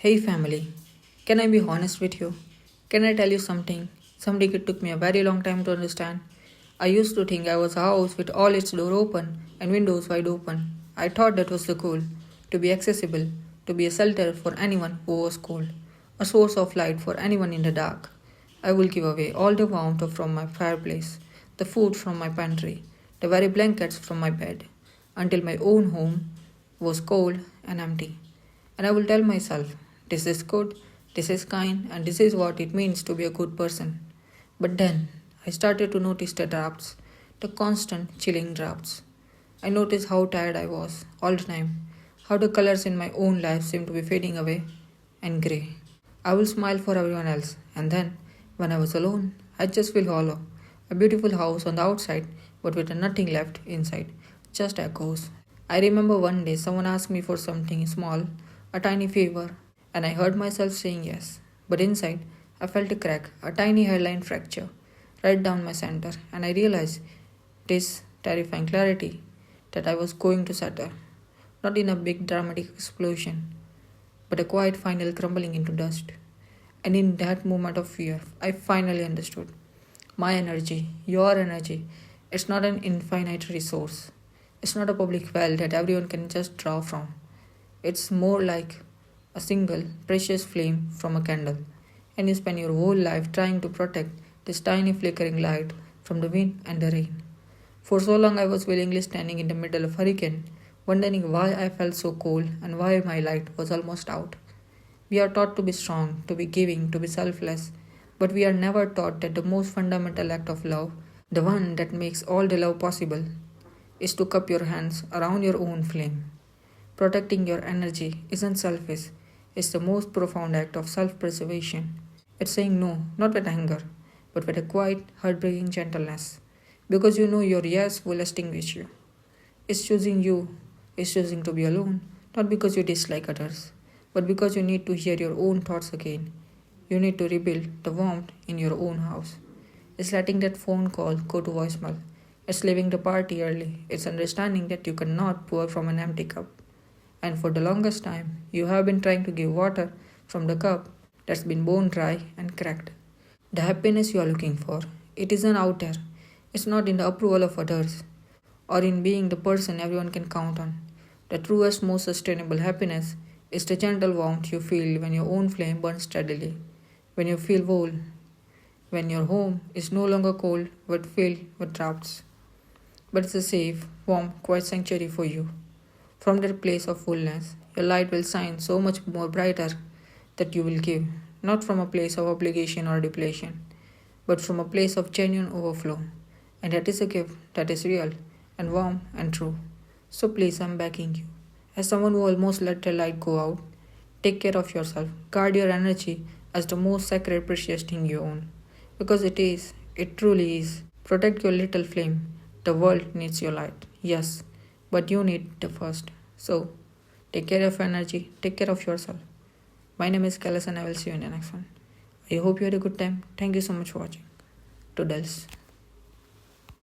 Hey family, can I be honest with you? Can I tell you something? Something it took me a very long time to understand. I used to think I was a house with all its doors open and windows wide open. I thought that was the goal, to be accessible, to be a shelter for anyone who was cold, a source of light for anyone in the dark. I will give away all the warmth from my fireplace, the food from my pantry, the very blankets from my bed, until my own home was cold and empty. And I will tell myself, this is good, this is kind, and this is what it means to be a good person. But then I started to notice the drafts, the constant chilling drafts. I noticed how tired I was all the time, how the colors in my own life seemed to be fading away and grey. I will smile for everyone else, and then, when I was alone, I just feel hollow. A beautiful house on the outside, but with nothing left inside, just echoes. I remember one day someone asked me for something small, a tiny favor, and I heard myself saying yes. But inside, I felt a crack, a tiny hairline fracture, right down my center, and I realized this terrifying clarity that I was going to shatter, not in a big dramatic explosion, but a quiet final crumbling into dust. And in that moment of fear, I finally understood. My energy, your energy, it's not an infinite resource. It's not a public well that everyone can just draw from. It's more like a single precious flame from a candle, and you spend your whole life trying to protect this tiny flickering light from the wind and the rain. For so long, I was willingly standing in the middle of a hurricane, wondering why I felt so cold and why my light was almost out. We are taught to be strong, to be giving, to be selfless, but we are never taught that the most fundamental act of love, the one that makes all the love possible, is to cup your hands around your own flame. Protecting your energy isn't selfish, it's the most profound act of self preservation. It's saying no, not with anger, but with a quiet, heartbreaking gentleness, because you know your yes will extinguish you. It's choosing you, it's choosing to be alone, not because you dislike others, but because you need to hear your own thoughts again. You need to rebuild the warmth in your own house. It's letting that phone call go to voicemail. It's leaving the party early. It's understanding that you cannot pour from an empty cup. And for the longest time, you have been trying to give water from the cup that's been bone dry and cracked. The happiness you are looking for, it isn't out there. It's not in the approval of others or in being the person everyone can count on. The truest, most sustainable happiness is the gentle warmth you feel when your own flame burns steadily, when you feel whole, when your home is no longer cold but filled with drafts. But it's a safe, warm, quiet sanctuary for you. From that place of fullness, your light will shine so much more brighter that you will give, not from a place of obligation or depletion, but from a place of genuine overflow. And that is a gift that is real and warm and true. So please, I'm begging you, as someone who almost let the light go out, take care of yourself. Guard your energy as the most sacred, precious thing you own. Because it is, it truly is. Protect your little flame. The world needs your light, yes, but you need the first. So, take care of your energy, take care of yourself. My name is Kailas and I will see you in the next one. I hope you had a good time. Thank you so much for watching. Toodles.